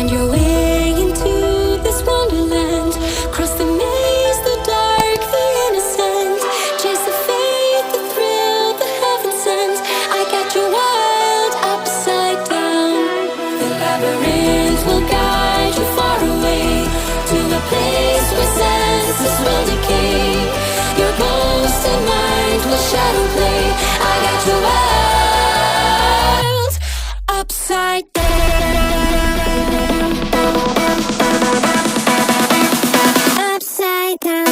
Find your way into this wonderland. Cross the maze, the dark, the innocent. Chase the faith, the thrill, the heaven sent. I got you wild, upside down. The labyrinth will guide you far away to a place where senses will decay. Your ghost and mind will shadow play. I got you wild, upside down. Upside down.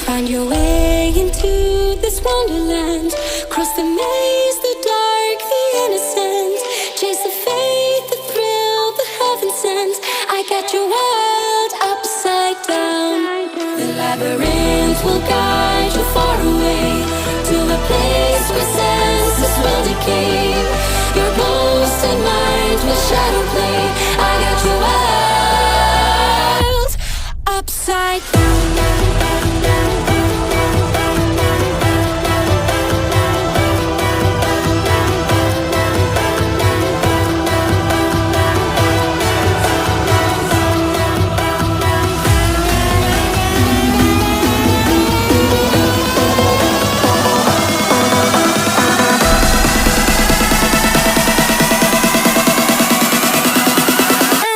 Find your way into this wonderland. Cross the maze, the dark, the innocent. Chase the faith, the thrill, the heaven sent. I got you wild, upside down. The labyrinth will guide you far away to a place where senses will decay. Your ghost and mind will shadow play. I got you wild, upside down.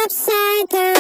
Upside down.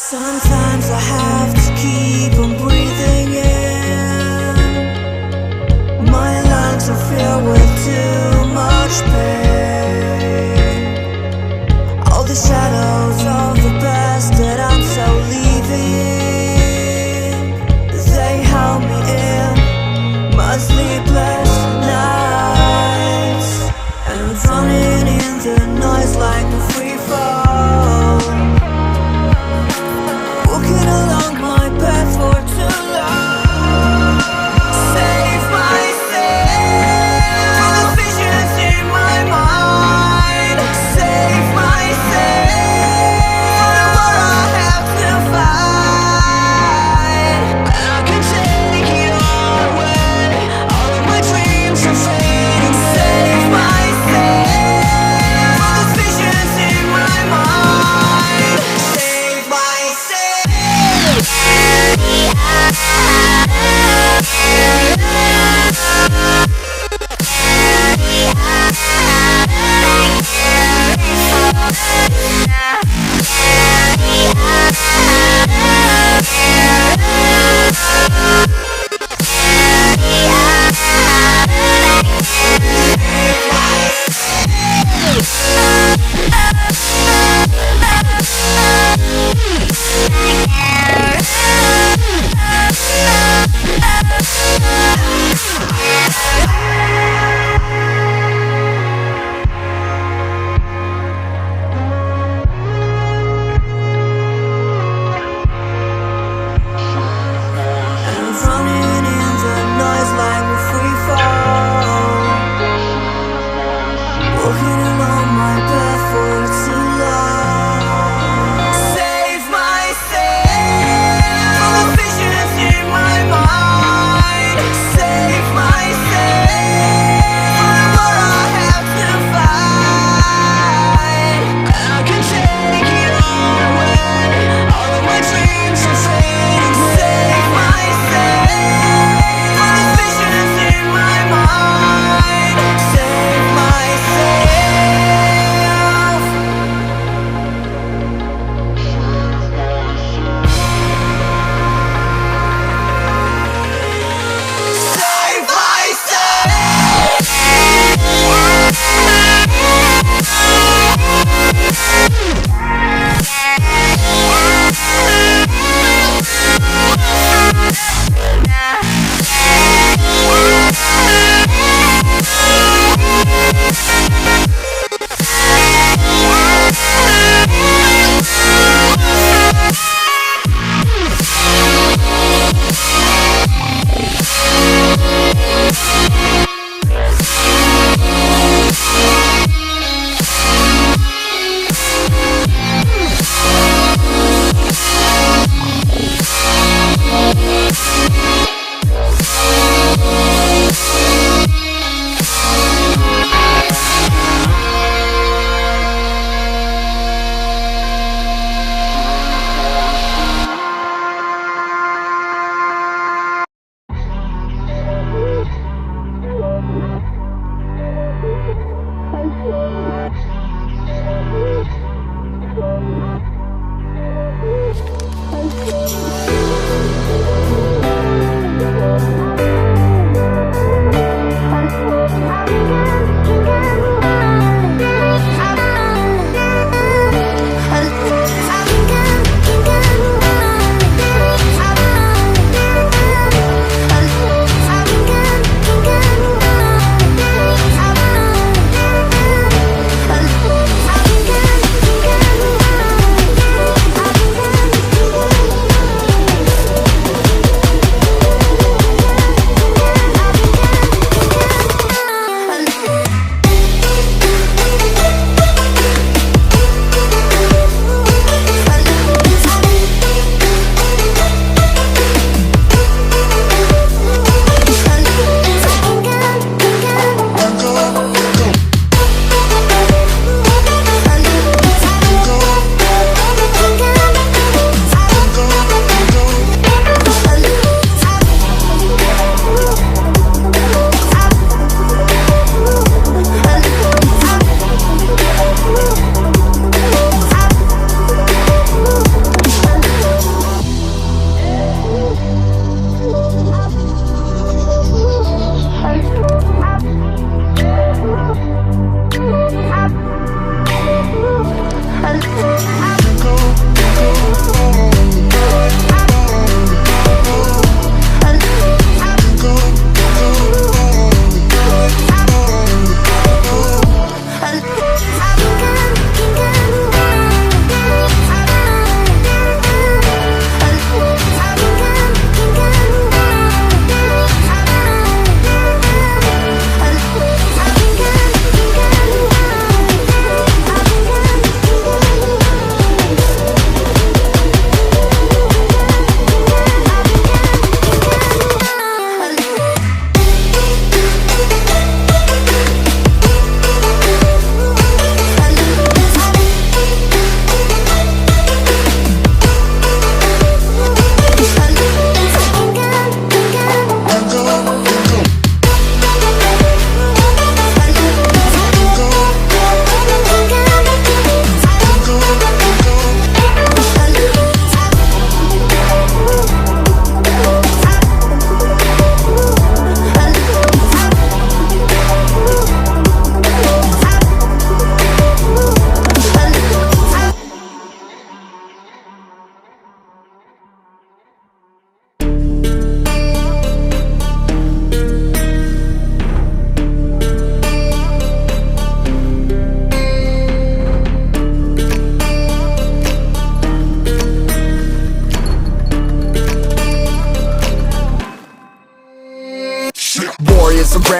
Sometimes I have to keep on breathing in. My lungs are filled with too much pain. All the shadows of the past that I'm so leaving, they held me in my sleepless nights. And I'm drowning in the noise like a free fall. Walking along my path for too long. Save myself from the visions in my mind. Save myself from the war I have to fight. And I can take it all away. All of my dreams are fading. Save myself from the visions in my mind.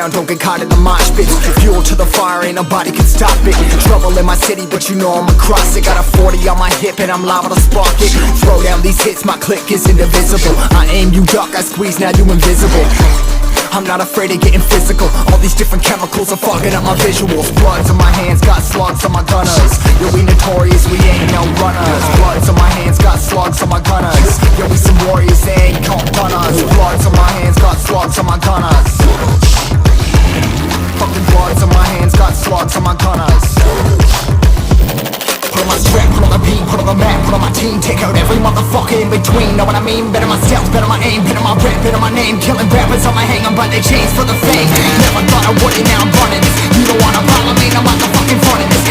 down, don't get caught in the mosh pits. Fuel to the fire, ain't nobody can stop it. Trouble in my city, but you know I'm across it. Got a 40 on my hip and I'm liable to spark it. Throw down these hits, my click is indivisible. I aim, you duck, I squeeze, now you invisible. I'm not afraid of getting physical. All these different chemicals are fogging up my visuals. Bloods on my hands, got slugs on my gunners. Yo, we notorious, we ain't no runners. Bloods on my hands, got slugs on my gunners. Yo, we some warriors, they ain't gon' run us. Bloods on my hands, got slugs on my gunners. Fucking bloods on my hands, got slugs on my gunners. Put on my strap, put on the beat, put on the map, put on my team. Take out every motherfucker in between. Know what I mean? Better myself, better my aim, better my rap, better my name. Killing rappers on my hang on by their chains for the fame. Never thought I would it, now I'm running this. You don't wanna follow me, I'm out the fucking front of this.